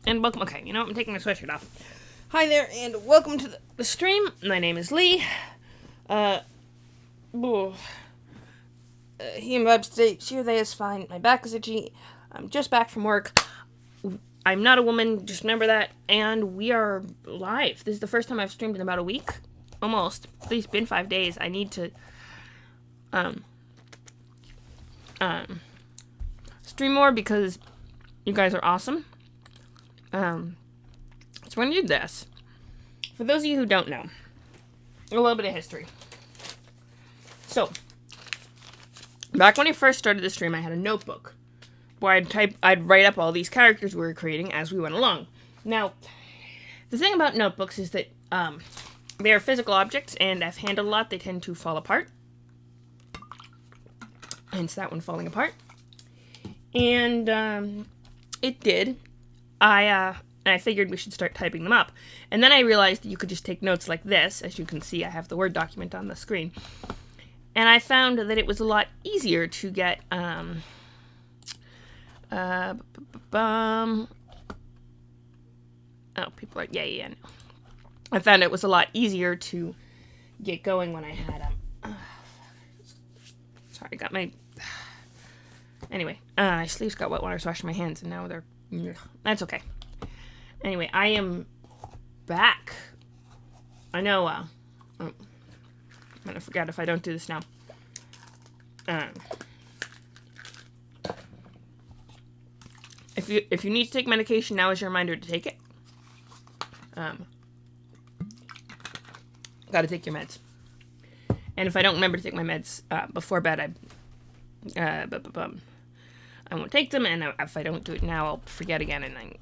and welcome. Okay, you know what? I'm taking my sweatshirt off. Hi there, and welcome to the stream. My name is Lee. He and Bob's today. Sure, they is fine. My back is itchy. I'm just back from work. I'm not a woman, just remember that. And we are live. This is the first time I've streamed in about a week. Almost. It's been 5 days. I need to stream more because you guys are awesome. So we're gonna do this. For those of you who don't know, a little bit of history. So, back when I first started the stream, I had a notebook where I'd write up all these characters we were creating as we went along. Now, the thing about notebooks is that they are physical objects, and I've handled a lot. They tend to fall apart. Hence that one falling apart. And it did. I figured we should start typing them up. And then I realized that you could just take notes like this. As you can see, I have the Word document on the screen. And I found that it was a lot easier to get, oh, people are, yeah, no. I found it was a lot easier to get going when I had, sorry, I got my, anyway, my sleeves got wet when I was washing my hands, and now they're, that's okay. Anyway, I am back. I know, I'm gonna forget if I don't do this now. If you need to take medication, now is your reminder to take it. Gotta take your meds. And if I don't remember to take my meds before bed, I won't take them, and if I don't do it now, I'll forget again, and I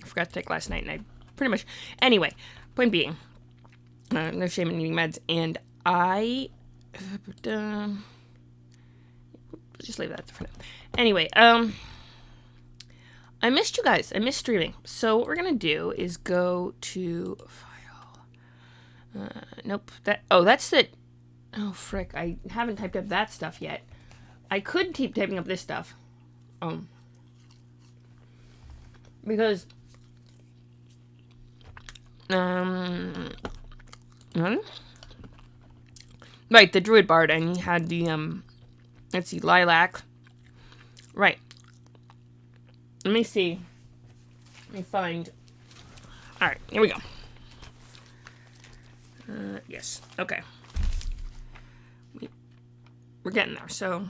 forgot to take last night, and I pretty much... Anyway, point being, no shame in needing meds, and I... just leave that for now. Anyway, I missed you guys. I missed streaming. So what we're gonna do is go to file. Nope. That's it. Oh, frick. I haven't typed up that stuff yet. I could keep typing up this stuff. Because... Right, the Druid Bard, and he had the, let's see, Lilac. Right. Let me see. Let me find... Alright, here we go. Yes, okay. We're getting there, so...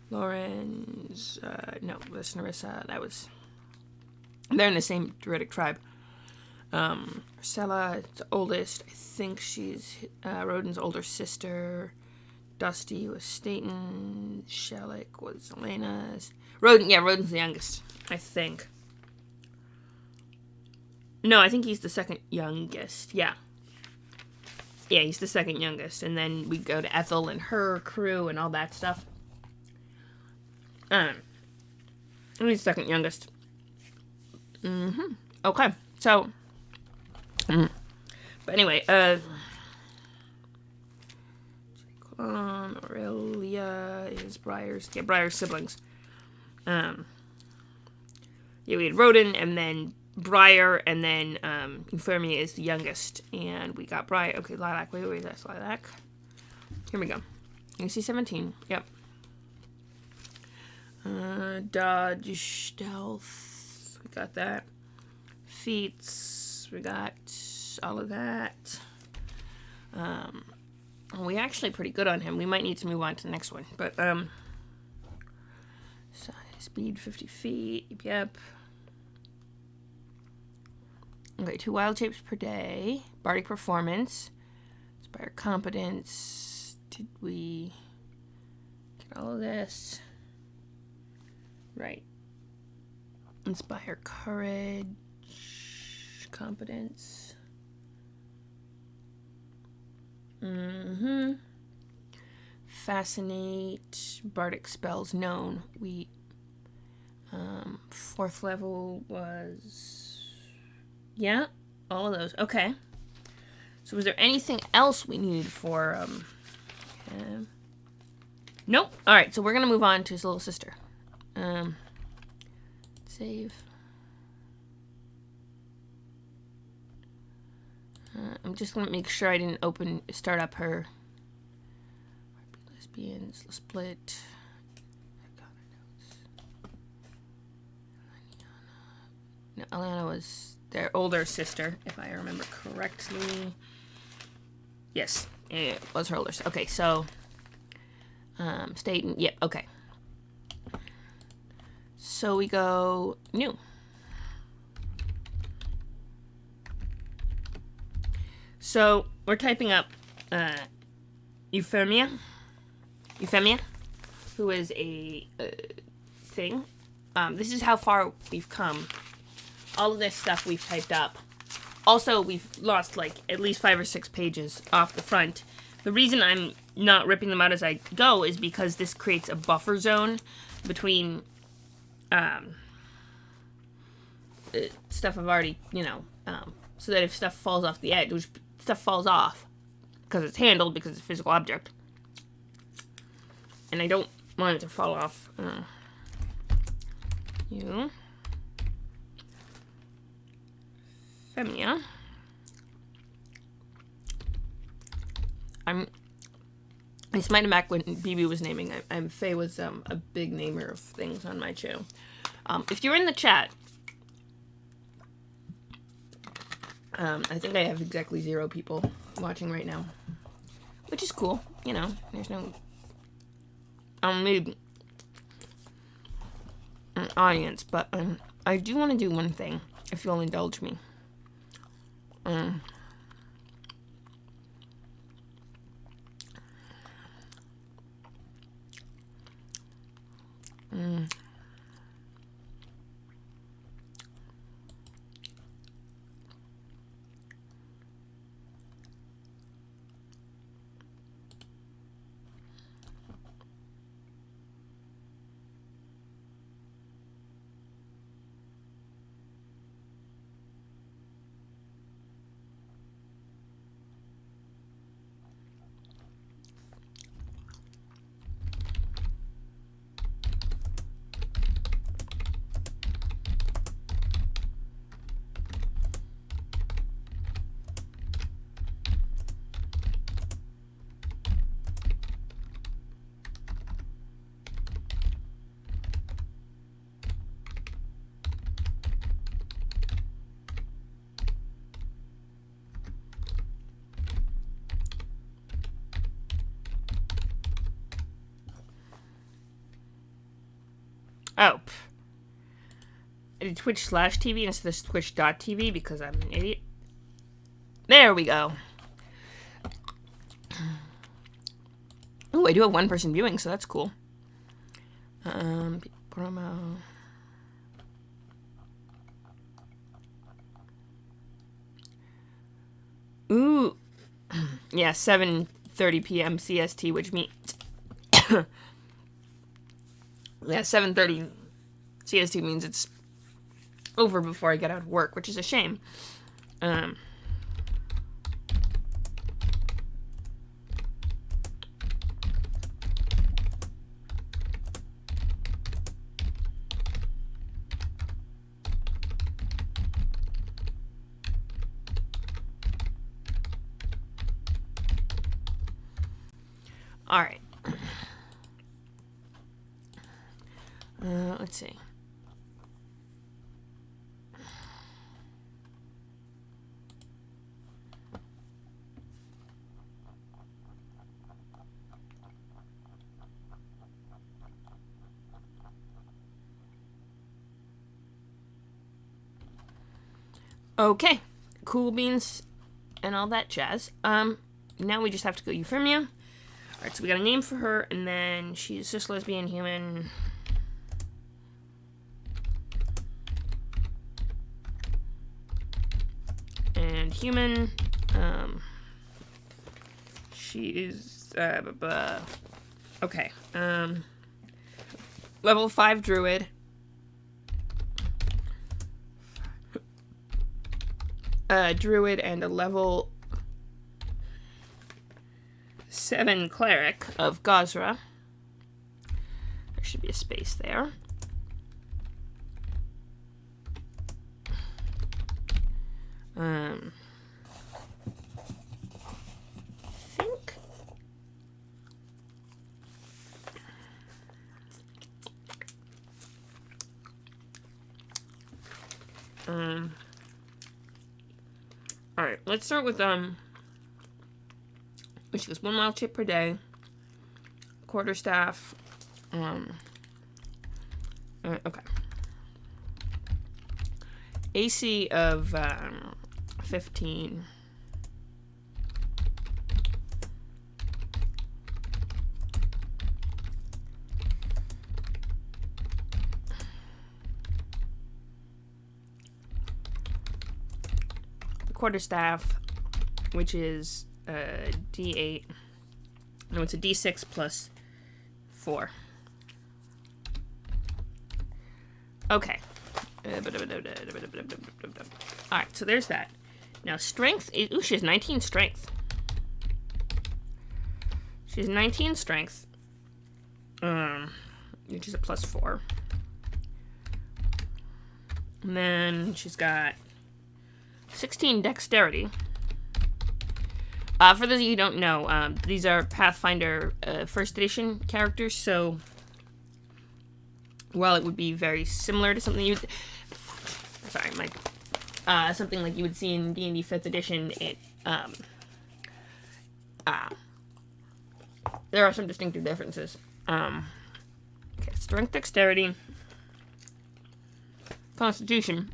Lauren's, no, that's Narissa, that was... They're in the same Druidic tribe. Ursula, the oldest, I think she's Rodin's older sister. Dusty was Staten. Shellick was Elena's. Rodin's the youngest, I think. No, I think he's the second youngest, yeah. Yeah, he's the second youngest, and then we go to Ethel and her crew and all that stuff. He's the second youngest. Okay, so... But anyway, Aurelia is Briar's siblings. Yeah, we had Rodin, and then Briar, and then, Euphemia is the youngest, and we got Briar. Okay, Lilac, wait, that's Lilac. Here we go. You can see 17, yep. Dodge, Stealth, we got that. Feats, we got all of that. We're actually pretty good on him. We might need to move on to the next one. But, size, speed, 50 feet. Yep. Okay, 2 wild shapes per day. Bardic performance. Inspire competence. Did we get all of this? Right. Inspire courage. Competence. Fascinate. Bardic spells known. We 4th level was... Yeah, all of those. Okay. So was there anything else we needed for... Nope. Alright, so we're going to move on to his little sister. Let's Save. I'm just gonna make sure I didn't start up her lesbians split. No, Alana was their older sister, if I remember correctly. Yes, it was her older sister. Okay, so Staten. Yep. Yeah, okay. So we go new. So we're typing up Euphemia, who is a thing. This is how far we've come. All of this stuff we've typed up. Also, we've lost like at least 5 or 6 pages off the front. The reason I'm not ripping them out as I go is because this creates a buffer zone between stuff I've already, so that if stuff falls off the edge, which stuff falls off because it's handled, because it's a physical object, and I don't want it to fall off. Femia. This might have been back when BB was naming. Faye was a big namer of things on my channel. If you're in the chat, I think I have exactly 0 people watching right now, which is cool. There's no maybe an audience, but I do want to do one thing, if you'll indulge me. Oh. I did Twitch/TV instead of Twitch.tv because I'm an idiot. There we go. Oh, I do have 1 person viewing, so that's cool. Promo. Ooh. Yeah, 7:30 p.m. CST, which means... Yeah, 7:30 CST means it's over before I get out of work, which is a shame. All right. Let's see. Okay. Cool beans and all that jazz. Now we just have to go Euphemia. Alright, so we got a name for her, and then she's cis lesbian human. And human. She is okay. Level 5 druid. Druid and a level 7 cleric of Gazra. There should be a space there. I think. All right, let's start with which is 1 wild chip per day, quarterstaff. Okay. AC of 15. Quarterstaff, which is D8. No, it's a D6 plus 4. Okay. Alright, so there's that. Now, strength is... Ooh, she has 19 strength. She has 19 strength. Which is a plus 4. And then she's got 16 dexterity. For those of you who don't know, these are Pathfinder first edition characters, so while it would be very similar to something you would... Sorry, something like you would see in D&D 5th edition, there are some distinctive differences. Okay, strength, dexterity, constitution.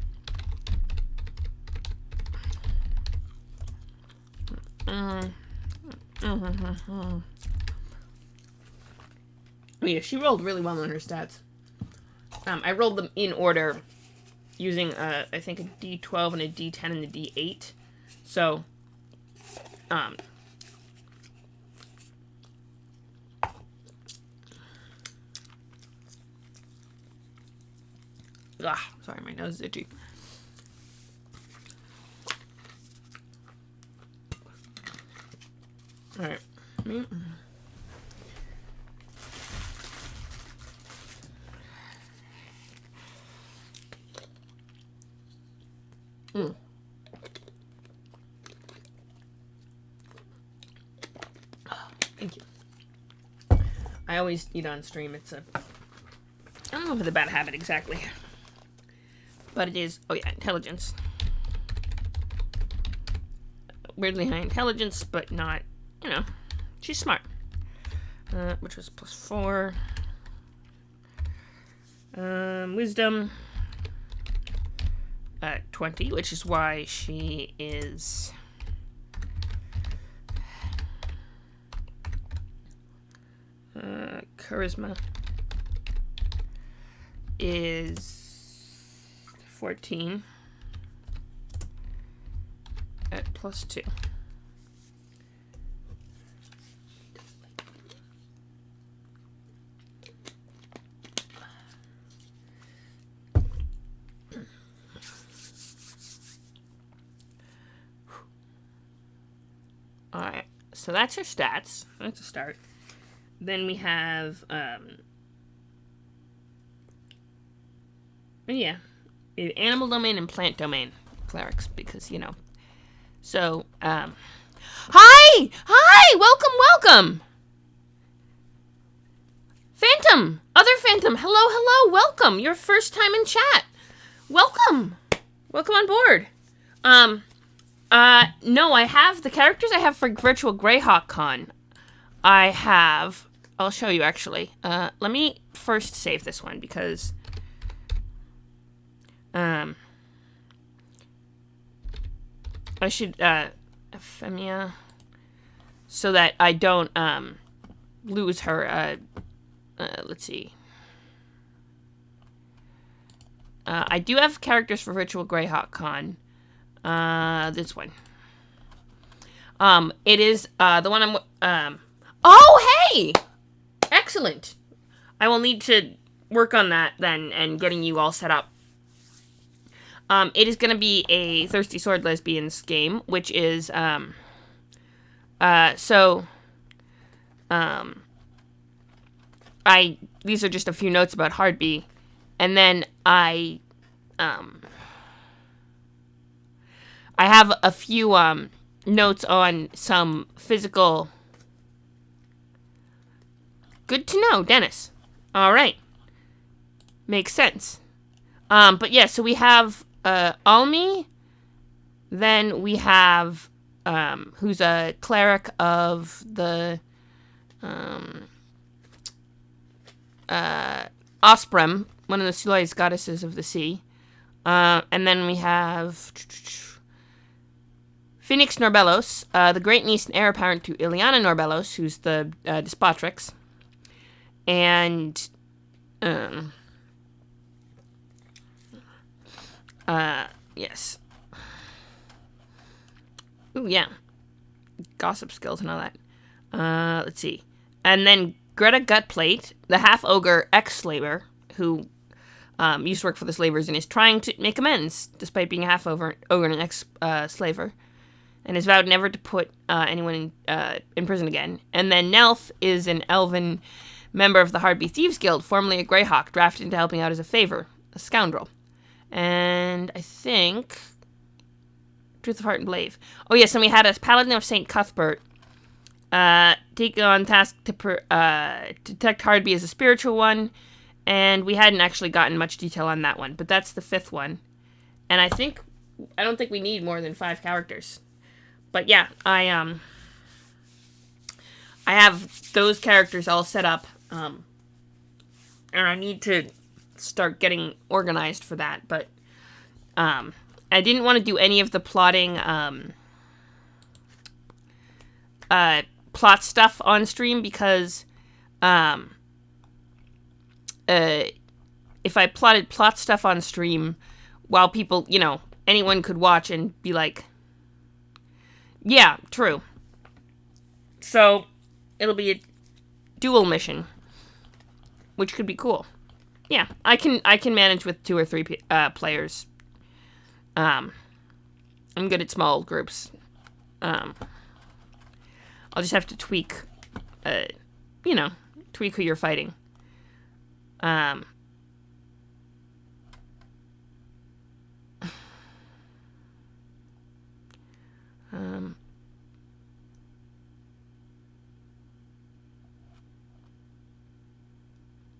Yeah, she rolled really well on her stats. I rolled them in order using, I think, a D12 and a D10 and a D8. So, sorry, my nose is itchy. Alright. Thank you. I always eat on stream. It's I don't know if it's a bad habit exactly. But it is. Oh yeah, intelligence. Weirdly high intelligence, but not, she's smart. Which was plus 4. Wisdom. 20, which is why she is... charisma is 14 at plus 2. Alright, so that's her stats. That's a start. Then we have, animal domain and plant domain clerics, because, So, hi! Hi! Welcome! Phantom! Other Phantom! Hello! Welcome! Your first time in chat! Welcome! Welcome on board! No, I have the characters I have for Virtual Greyhawk Con. I'll show you, actually. Let me first save this one, because... I should, Euphemia... So that I don't, lose her, let's see. I do have characters for Virtual Greyhawk Con. This one. It is, the one oh, hey! Excellent. I will need to work on that then and getting you all set up. It is going to be a Thirsty Sword Lesbians game, which is, these are just a few notes about Hardby, and then I have a few notes on some physical. Good to know, Dennis. All right. Makes sense. But yeah, so we have Almi. Then we have who's a cleric of the Osprem, one of the Suli's goddesses of the sea. And then we have Phoenix Norbelos, the great niece and heir apparent to Ileana Norbelos, who's the Despotrix. And yes. Ooh, yeah. Gossip skills and all that. Let's see. And then Greta Gutplate, the half-ogre ex-slaver, who used to work for the slavers and is trying to make amends, despite being a half-ogre and an ex-slaver, and has vowed never to put anyone in prison again. And then Nelf is an elven member of the Hardby Thieves Guild, formerly a Greyhawk, drafted into helping out as a favor, a scoundrel. And I think Truth of Heart and Blave. Oh yes, and we had a Paladin of St. Cuthbert take on task to detect Hardby as a spiritual one, and we hadn't actually gotten much detail on that one, but that's the 5th one. And I don't think we need more than 5 characters. But yeah, I have those characters all set up, and I need to start getting organized for that, but I didn't want to do any of the plotting plot stuff on stream because if I plotted plot stuff on stream while people, anyone could watch and be like, yeah, true. So it'll be a dual mission, which could be cool. Yeah, I can manage with 2 or 3 players. I'm good at small groups. I'll just have to tweak, tweak who you're fighting.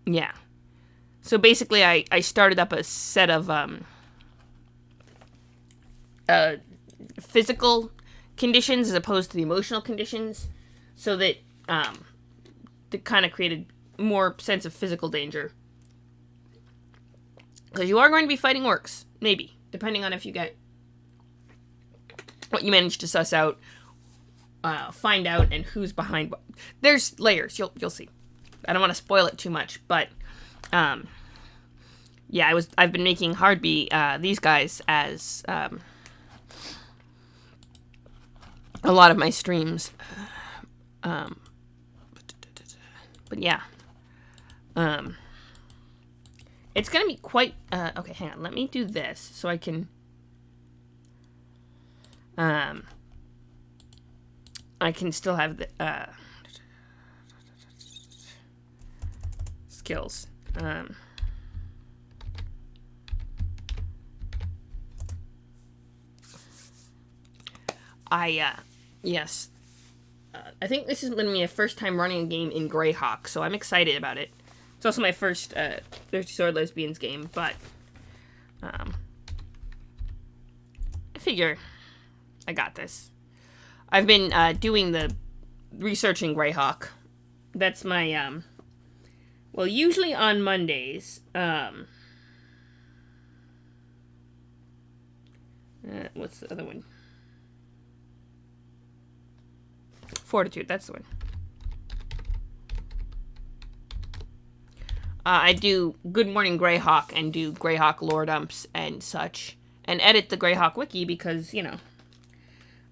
Yeah. So basically, I started up a set of physical conditions as opposed to the emotional conditions, so that kind of created more sense of physical danger. Because you are going to be fighting orcs, maybe, depending on if you get what you manage to suss out, find out, and who's behind what. There's layers. You'll see. I don't want to spoil it too much, but yeah, I've been making Hardby these guys as a lot of my streams. But yeah. It's gonna be quite okay, hang on, let me do this so I can still have the skills. Yes. I think this is going to be my first time running a game in Greyhawk, so I'm excited about it. It's also my first Thirsty Sword Lesbians game, but I figure I got this. I've been doing the researching Greyhawk. That's my, well, usually on Mondays. What's the other one? Fortitude, that's the one. I do Good Morning Greyhawk and do Greyhawk lore dumps and such. And edit the Greyhawk wiki because,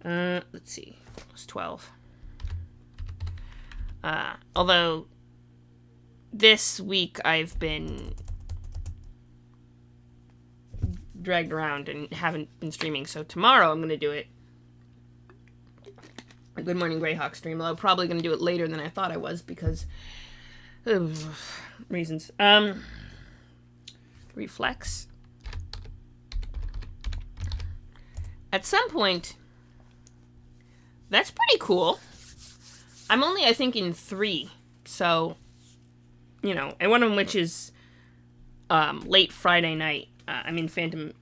let's see. It's 12. Although, this week I've been dragged around and haven't been streaming, so tomorrow I'm going to do it. A Good Morning Greyhawk stream, although I'm probably going to do it later than I thought I was because of reasons. Reflex. at some point, that's pretty cool. I'm only, I think, in 3. So, you know, and one of them which is late Friday night. Phantom,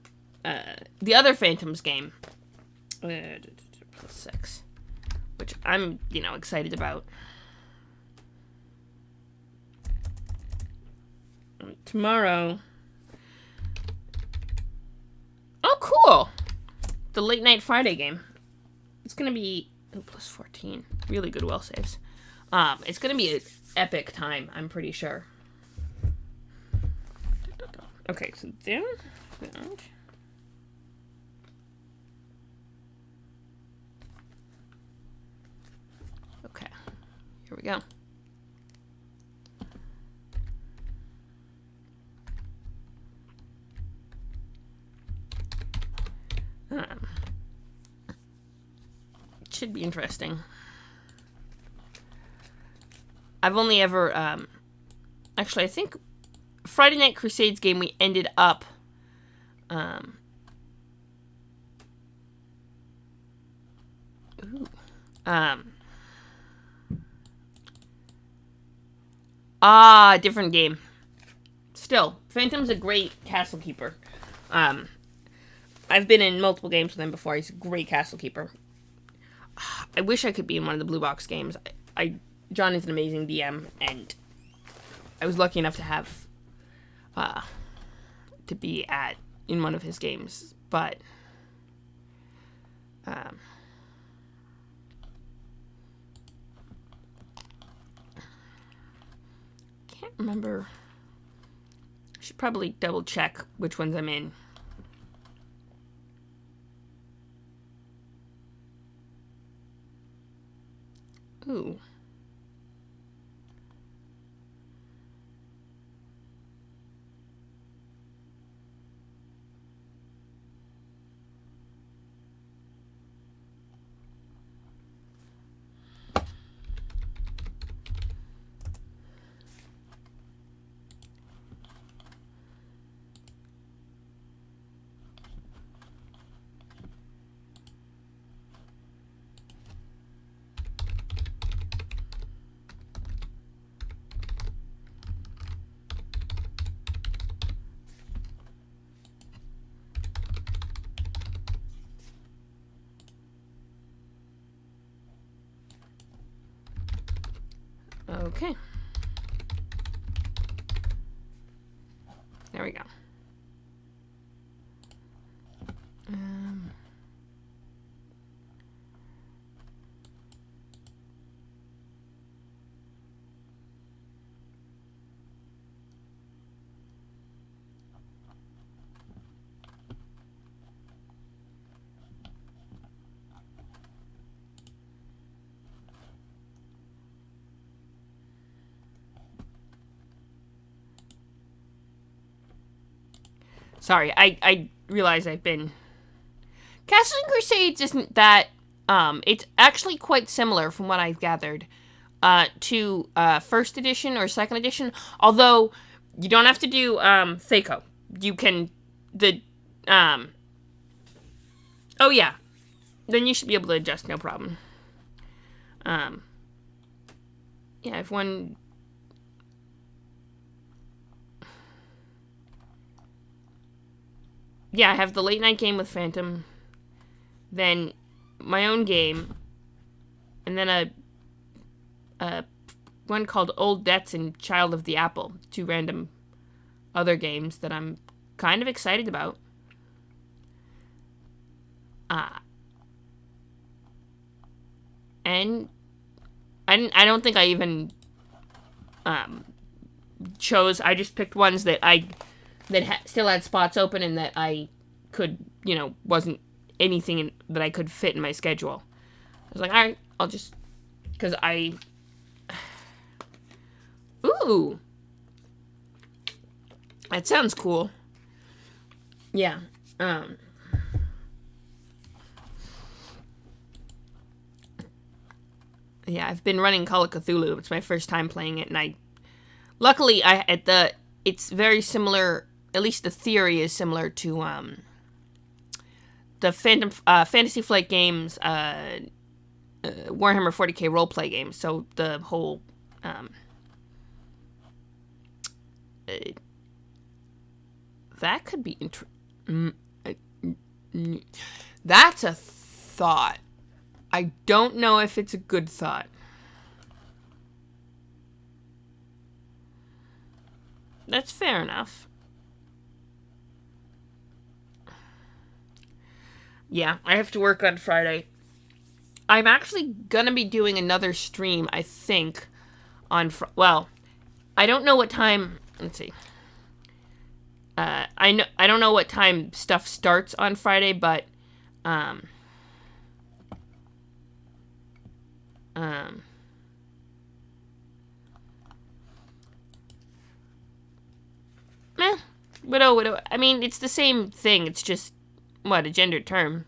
the other Phantoms game, +6, which I'm, you know, excited about. Tomorrow. Oh, cool! The late night Friday game. It's gonna be +14. Really good well saves. It's gonna be an epic time, I'm pretty sure. Okay, so there. Okay, here we go. It should be interesting. I've only ever, actually, I think Friday Night Crusades game we ended up, different game. Still, Phantom's a great castle keeper. I've been in multiple games with him before. He's a great castle keeper. I wish I could be in one of the Blue Box games. John is an amazing DM, and I was lucky enough to have to be in one of his games, but can't remember. I should probably double check which ones I'm in. Ooh. Okay. There we go. Sorry, I realize I've been... Castles and Crusades isn't that... it's actually quite similar, from what I've gathered, to first edition or second edition. Although, you don't have to do Thaco. You can... Oh, yeah. Then you should be able to adjust, no problem. Yeah, if one... Yeah, I have the late night game with Phantom, then my own game, and then a one called Old Debts and Child of the Apple. 2 random other games that I'm kind of excited about. And I don't think I even chose. I just picked ones that still had spots open and that I could, wasn't anything that I could fit in my schedule. I was like, all right, I'll just, because ooh, that sounds cool. Yeah. Yeah, I've been running Call of Cthulhu. It's my first time playing it, and luckily it's very similar. At least the theory is similar to the Fantasy Flight Games Warhammer 40k roleplay game. So the whole that could be that's a thought. I don't know if it's a good thought. That's fair enough. Yeah, I have to work on Friday. I'm actually gonna be doing another stream, I think, on well, I don't know what time. Let's see. I don't know what time stuff starts on Friday, but Widow. I mean, it's the same thing. It's just a gendered term.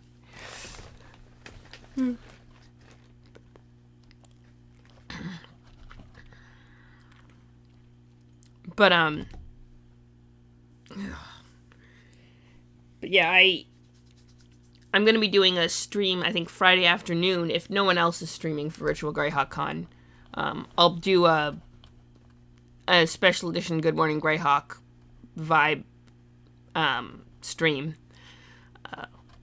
But yeah, I'm gonna be doing a stream, I think Friday afternoon, if no one else is streaming for Virtual Greyhawk Con. I'll do a special edition Good Morning Greyhawk vibe stream,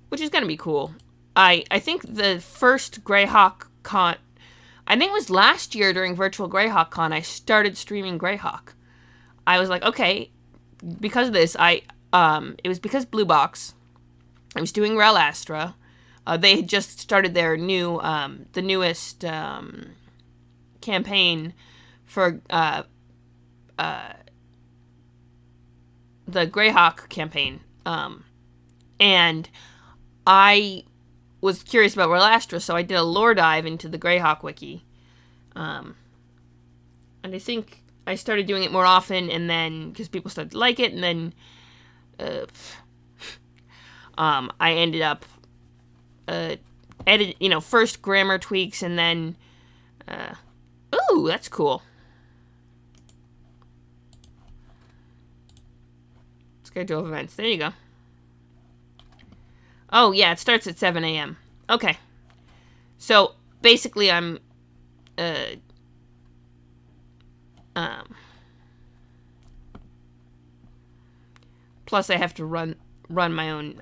which is gonna be cool. I think the first Greyhawk Con, I think it was last year during Virtual Greyhawk Con, I started streaming Greyhawk. I was like, okay, because of this, it was because Blue Box, I was doing Rel Astra. They had just started their new, the newest campaign for the Greyhawk campaign. And I was curious about Rel Astra, so I did a lore dive into the Greyhawk wiki. And I think I started doing it more often, and then, because people started to like it, and then I ended up first grammar tweaks, and then ooh, that's cool. Schedule of events. There you go. Oh, yeah, it starts at 7 a.m. Okay. So, basically, I'm plus I have to run my own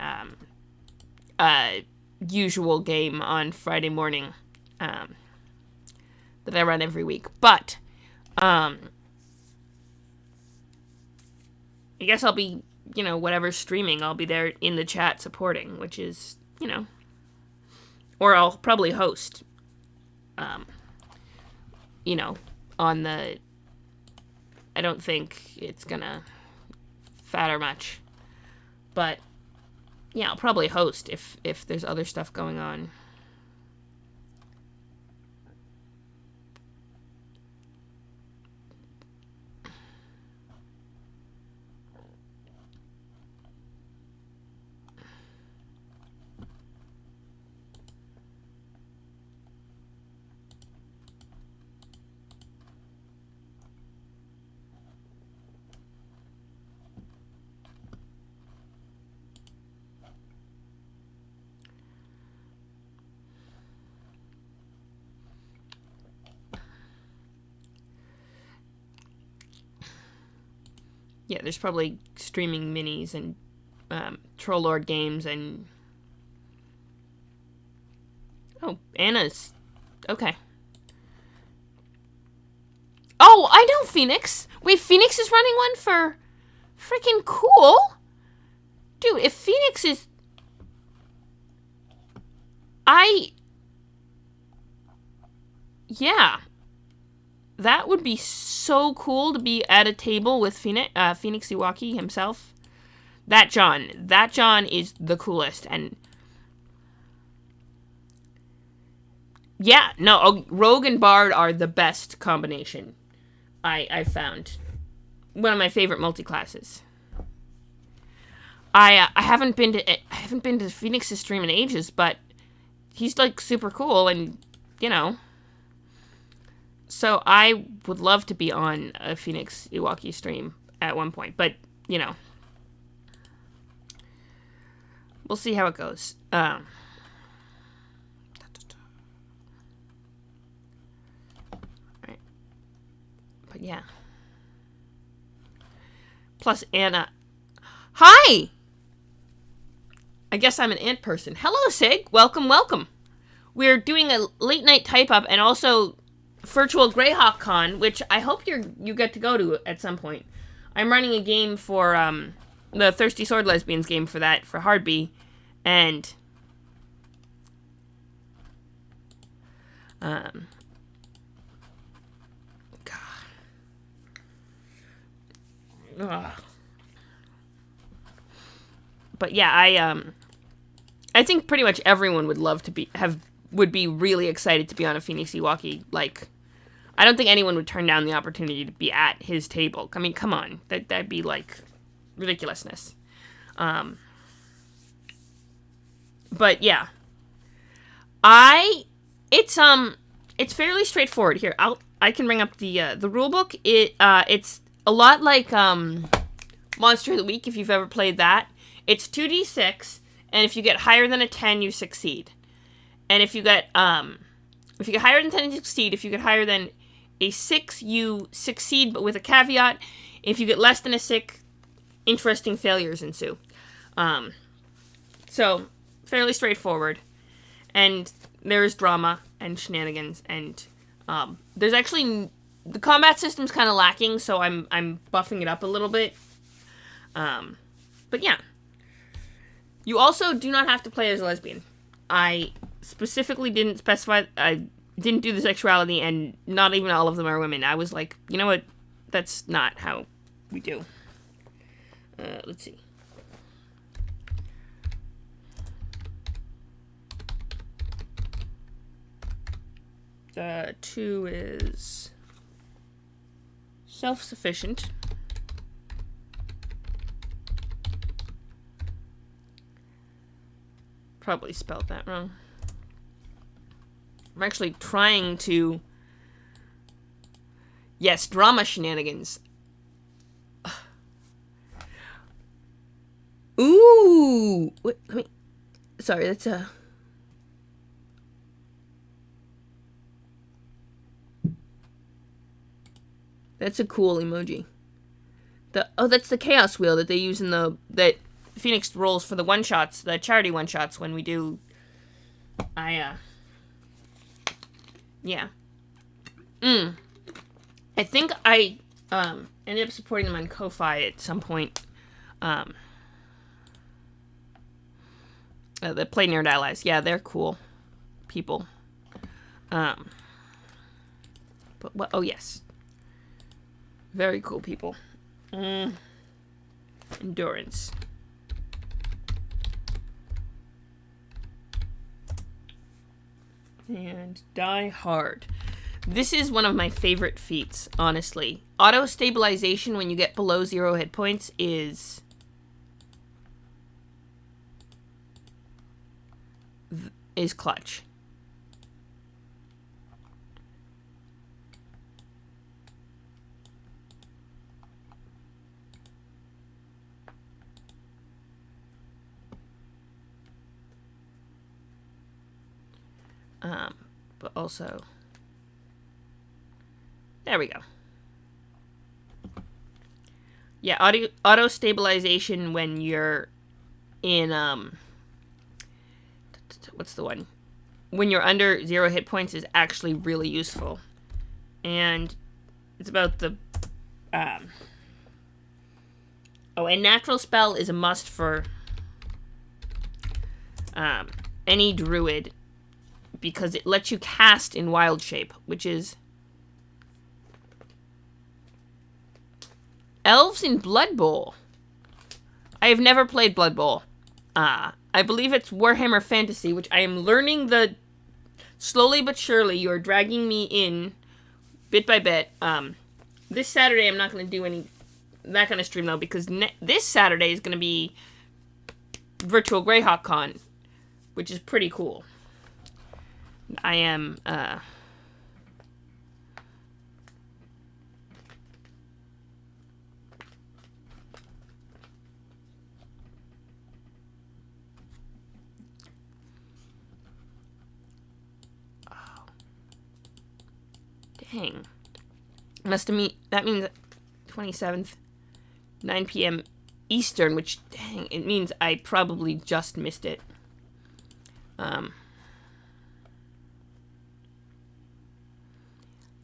usual game on Friday morning that I run every week. But I guess I'll be, whatever's streaming, I'll be there in the chat supporting, which is, or I'll probably host on the, I don't think it's gonna fatter much, but yeah, I'll probably host if there's other stuff going on. Yeah, there's probably streaming minis and Troll Lord games and... Oh, Anna's... Okay. Oh, I know Phoenix! Wait, Phoenix is running one for... Freaking cool! Dude, if Phoenix is... Yeah. That would be so cool to be at a table with Phoenix Iwaki himself. That John is the coolest. And yeah, no, Rogue and Bard are the best combination. I found one of my favorite multi-classes. I haven't been to Phoenix's stream in ages, but he's like super cool, and so I would love to be on a Phoenix Iwaki stream at one point, but we'll see how it goes. Right. But yeah. Plus Anna. Hi! I guess I'm an ant person. Hello, Sig. Welcome, welcome. We're doing a late night type up and also virtual Greyhawk Con, which I hope you get to go to at some point. I'm running a game for the Thirsty Sword Lesbians game for that, for Hardby, and God. Ugh. But yeah, I think pretty much everyone would love to would be really excited to be on a Phoenix Iwaki. Like, I don't think anyone would turn down the opportunity to be at his table. I mean, come on, that'd be like ridiculousness. But yeah, it's fairly straightforward. Here, I can bring up the rule book. It's a lot like Monster of the Week, if you've ever played that. It's 2d6, and if you get higher than a 10, you succeed. And if you get higher than 10, you succeed. If you get higher than a 6, you succeed, but with a caveat. If you get less than a 6, interesting failures ensue. So, fairly straightforward. And there's drama and shenanigans, and there's actually... The combat system's kind of lacking, so I'm buffing it up a little bit. But yeah. You also do not have to play as a lesbian. I specifically didn't specify... I didn't do the sexuality, and not even all of them are women. I was like, you know what? That's not how we do. Let's see. The 2 is self-sufficient. Probably spelled that wrong. I'm actually trying to... Yes, drama shenanigans. Ooh! Wait, let me... Sorry, that's a... That's a cool emoji. That's the chaos wheel that they use in that Phoenix rolls for the one-shots, the charity one-shots when we do... Yeah. I think I, ended up supporting them on Ko-Fi at some point. The Play Nerd Allies. Yeah, they're cool people. But what? Oh, yes. Very cool people. Endurance. And Die Hard. This is one of my favorite feats, honestly. Auto stabilization when you get below 0 hit points is clutch. But also, there we go. Yeah, auto stabilization when you're in what's the one? When you're under 0 hit points is actually really useful. And it's about the and natural spell is a must for any druid, because it lets you cast in wild shape, which is elves in Blood Bowl. I have never played Blood Bowl. I believe it's Warhammer Fantasy, which I am learning slowly but surely. You are dragging me in bit by bit. This Saturday I'm not going to do that kind of stream though, because this Saturday is going to be Virtual Greyhawk Con, which is pretty cool. I am, Dang. That means 27th, 9 p.m. Eastern, which, dang, it means I probably just missed it.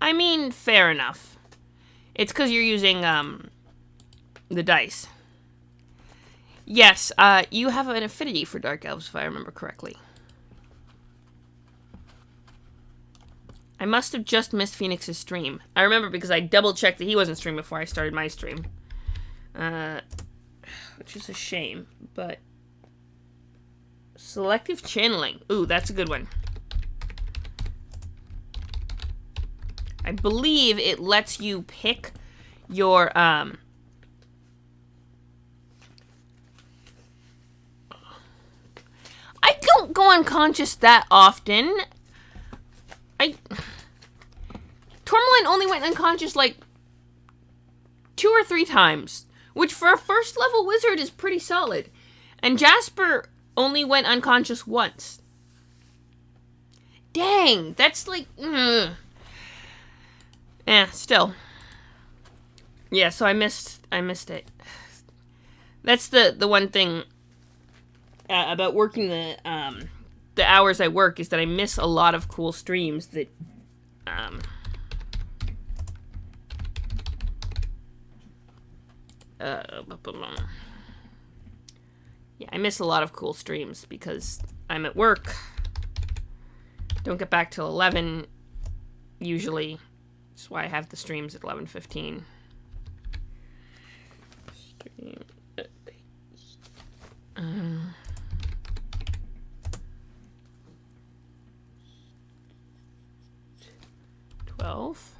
I mean, fair enough. It's because you're using, the dice. Yes, you have an affinity for Dark Elves, if I remember correctly. I must have just missed Phoenix's stream. I remember because I double-checked that he wasn't streaming before I started my stream. Which is a shame, but... Selective channeling. Ooh, that's a good one. I believe it lets you pick your, I don't go unconscious that often. Tourmaline only went unconscious, like, 2 or 3 times, which for a first-level wizard is pretty solid. And Jasper only went unconscious once. Dang, that's like, still. Yeah, so I missed it. That's the one thing about working the hours I work is that I miss a lot of cool streams that, yeah, I miss a lot of cool streams because I'm at work. Don't get back till 11, usually. That's why I have the streams at 11:15. Stream updates. 12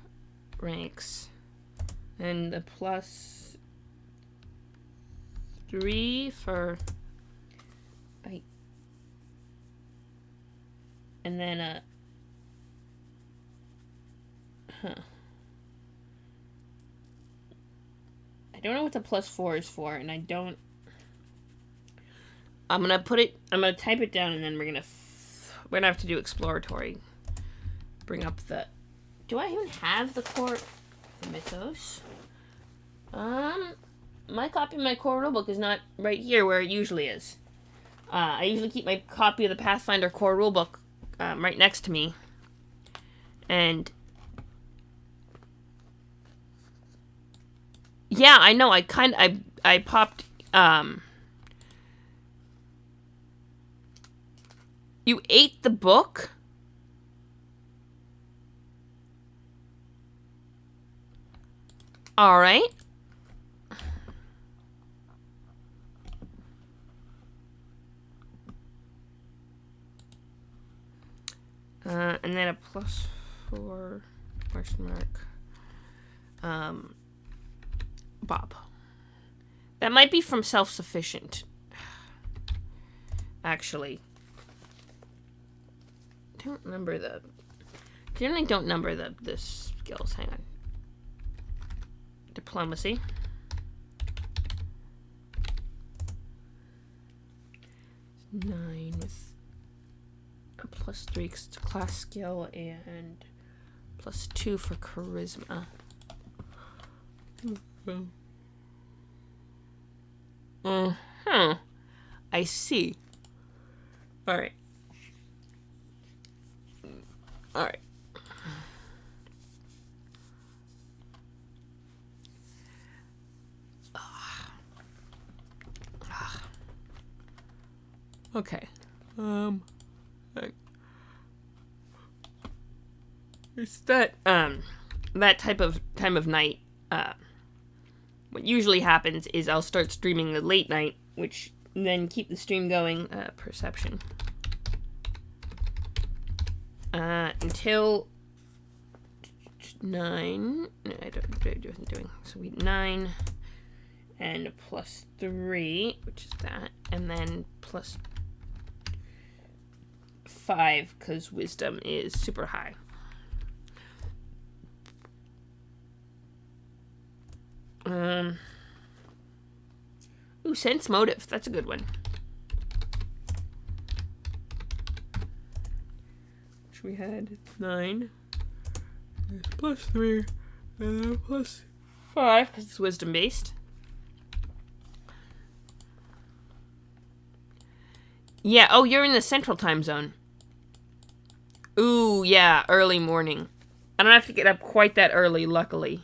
ranks. And the +3 for... And then, I don't know what the +4 is for, and I don't... I'm gonna type it down, and then we're gonna have to do exploratory. Bring up the... Do I even have the core mythos? My copy of my core rulebook is not right here where it usually is. I usually keep my copy of the Pathfinder core rulebook right next to me. And yeah, I know. I popped. You ate the book? All right. And then a +4 question mark. Bob. That might be from self-sufficient. Actually. Don't number the... Generally don't number the skills. Hang on. Diplomacy. It's 9 with a +3 because it's a class skill and +2 for charisma. I see. Alright. Alright. Okay. It's that type of time of night. What usually happens is I'll start streaming the late night, which then keep the stream going. Perception. Until 9. No, I wasn't doing. So 9 and a +3, which is that, and then +5 because wisdom is super high. Ooh, sense motive. That's a good one. Which we had 9, Plus 3, and then plus 5, because it's wisdom based. Yeah, oh, you're in the central time zone. Ooh, yeah, early morning. I don't have to get up quite that early, luckily.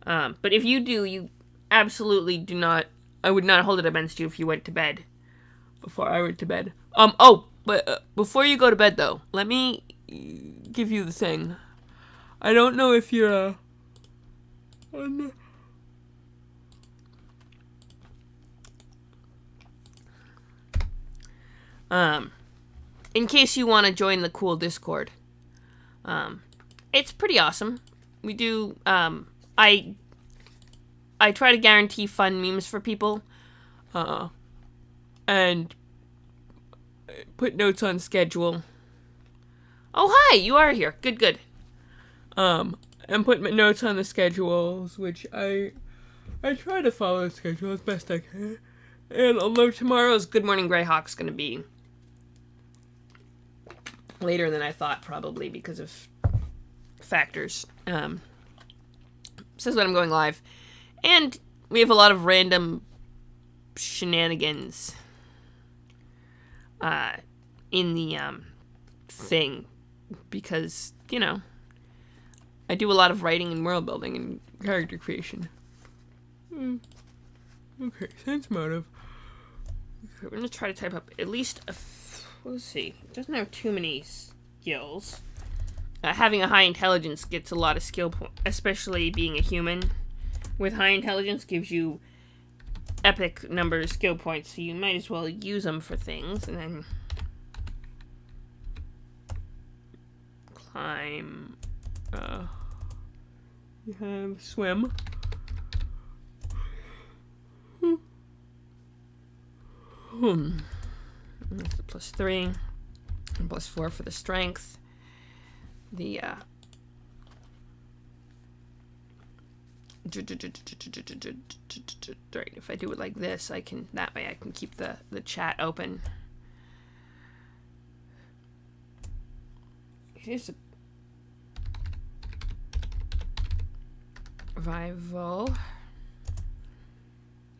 But if you do, you absolutely do not... I would not hold it against you if you went to bed before I went to bed. But before you go to bed, though, let me give you the thing. I don't know if you're, in case you want to join the cool Discord. It's pretty awesome. We do, I try to guarantee fun memes for people, and put notes on schedule. Oh, hi, you are here. Good. And put notes on the schedules, which I try to follow the schedule as best I can. And although tomorrow's Good Morning Greyhawk's gonna be later than I thought, probably because of factors, says when I'm going live. And we have a lot of random shenanigans in the thing, because, you know, I do a lot of writing and world building and character creation. Okay, sense motive. Okay, we're gonna try to type up at least let's see. It doesn't have too many skills. Having a high intelligence gets a lot of skill points, especially being a human. With high intelligence gives you epic number of skill points, so you might as well use them for things. And then climb. You have swim. That's the plus 3. And plus 4 for the strength. The, right, if I do it like this, that way I can keep the chat open. Here's a survival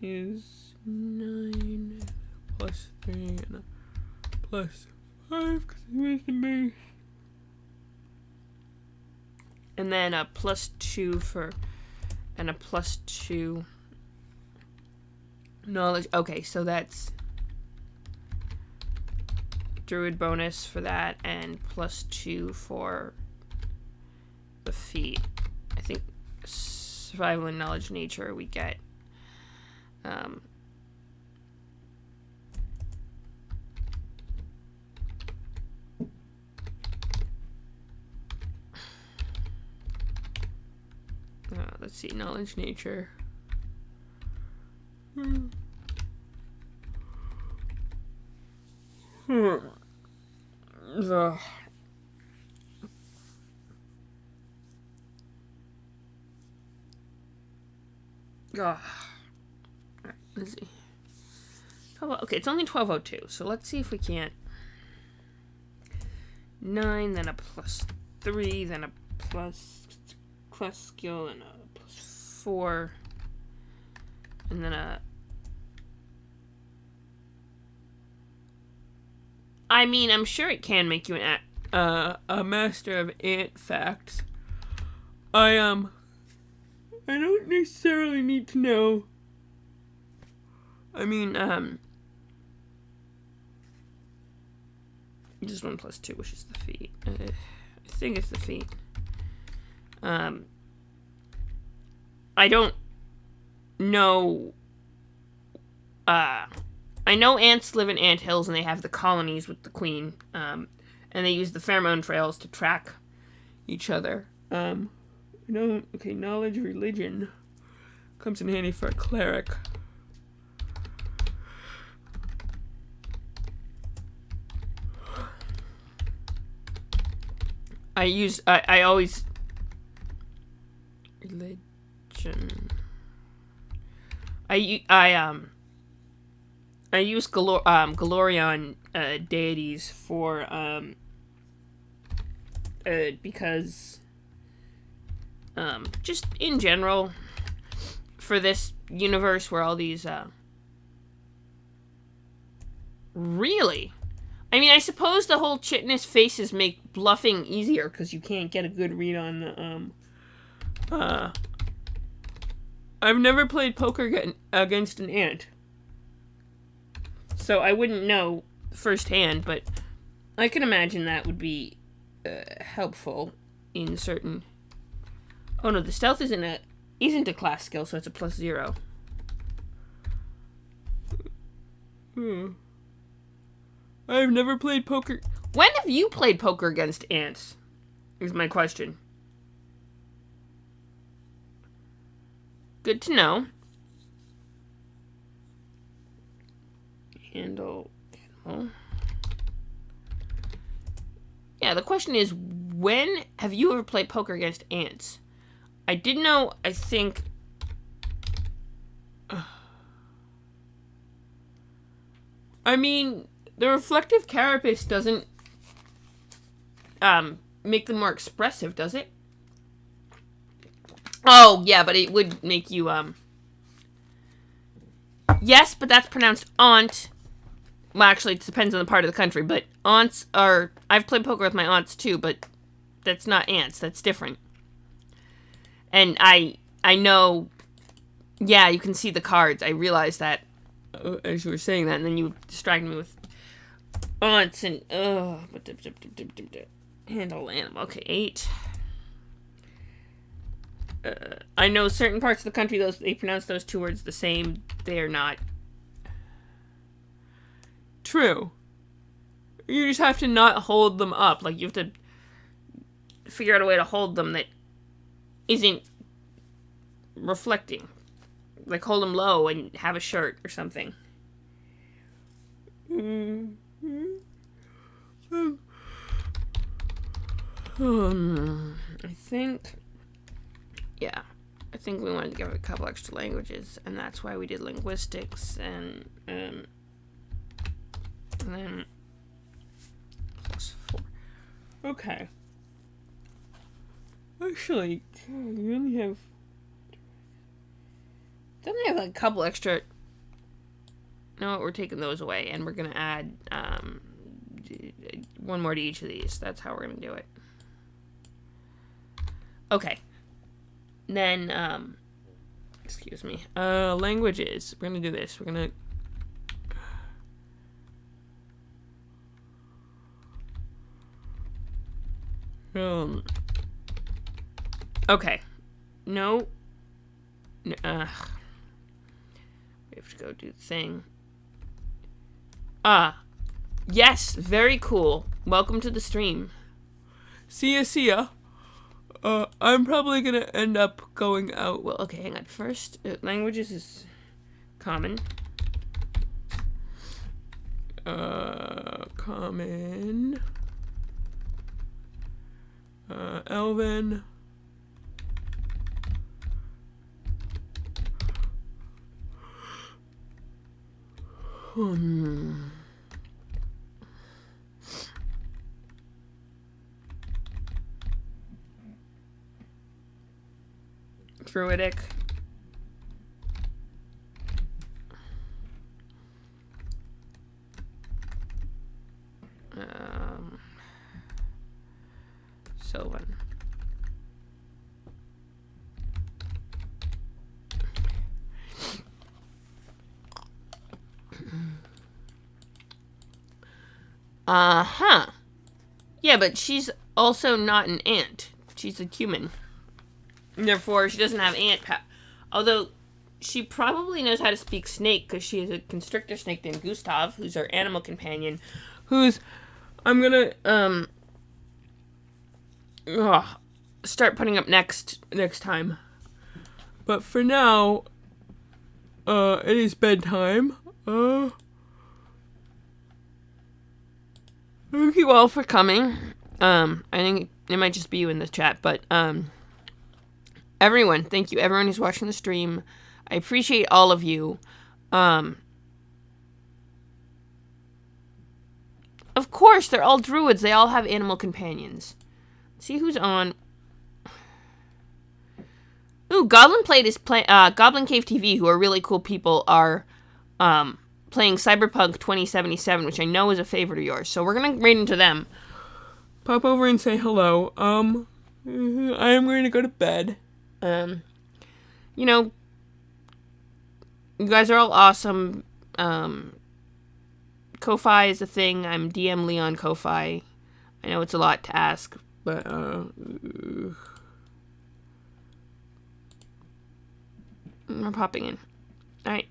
is 9 plus 3 and a plus 5 because it was the base. And then a plus 2 and a plus 2 knowledge. Okay, so that's druid bonus for that and plus 2 for the feat. I think survival and knowledge nature we get. Let's see, knowledge nature. Alright, let's see. Okay, it's only 12:02, so let's see if we can't. 9, then a plus 3, then a plus skill, and a plus 4, and then a... I mean, I'm sure it can make you a master of ant facts. I don't necessarily need to know. I mean, just 1 plus 2, which is the feat. I think it's the feat. I don't know. I know ants live in anthills and they have the colonies with the queen. And they use the pheromone trails to track each other. Okay, knowledge, religion comes in handy for a cleric. I always religion. I use Galorian deities for because just in general, for this universe where all these, really? I mean, I suppose the whole chitness faces make bluffing easier, because you can't get a good read on the, I've never played poker against an ant, so I wouldn't know firsthand, but I can imagine that would be helpful in certain... Oh no, the stealth isn't a class skill, so it's a +0. I've never played poker... When have you played poker against ants? Is my question. Good to know. Handle animal. Yeah, the question is, when have you ever played poker against ants? I did know, I think... I mean, the reflective carapace doesn't make them more expressive, does it? Oh, yeah, but it would make you, Yes, but that's pronounced aunt. Well, actually, it depends on the part of the country, but aunts are... I've played poker with my aunts, too, but that's not ants. That's different. And I know... Yeah, you can see the cards. I realized that as you were saying that, and then you distracted me with aunts and... Handle animal. Okay, 8. I know certain parts of the country, they pronounce those two words the same. They are not... True. You just have to not hold them up. Like, you have to figure out a way to hold them that isn't reflecting. Like, hold them low and have a shirt or something. I think... Yeah. I think we wanted to give it a couple extra languages, and that's why we did linguistics, and then +4. Okay. Actually, we only have... Then we have like a couple extra... No, we're taking those away, and we're gonna add one more to each of these. That's how we're gonna do it. Okay. Then, excuse me. Languages. We're gonna do this. We're gonna... Okay. No. We have to go do the thing. Yes, very cool. Welcome to the stream. See ya. I'm probably gonna end up going out. Well, okay, hang on. First, languages is common. Common. Elven. Druidic. Sylvan. Yeah, but she's also not an ant. She's a human. Therefore, she doesn't have ant power. Although, she probably knows how to speak snake, because she has a constrictor snake named Gustav, who's our animal companion, who's... I'm gonna, start putting up next time. But for now, it is bedtime. Thank you all for coming. I think it might just be you in the chat, but, everyone, thank you. Everyone who's watching the stream. I appreciate all of you. Of course, they're all druids. They all have animal companions. Let's see who's on. Ooh, Goblin Plate is Goblin Cave TV, who are really cool people, are playing Cyberpunk 2077, which I know is a favorite of yours. So we're gonna raid into them. Pop over and say hello. I am going to go to bed. You know, you guys are all awesome. Ko-Fi is a thing. I'm DM Leon Ko-Fi. I know it's a lot to ask, but we're popping in. Alright.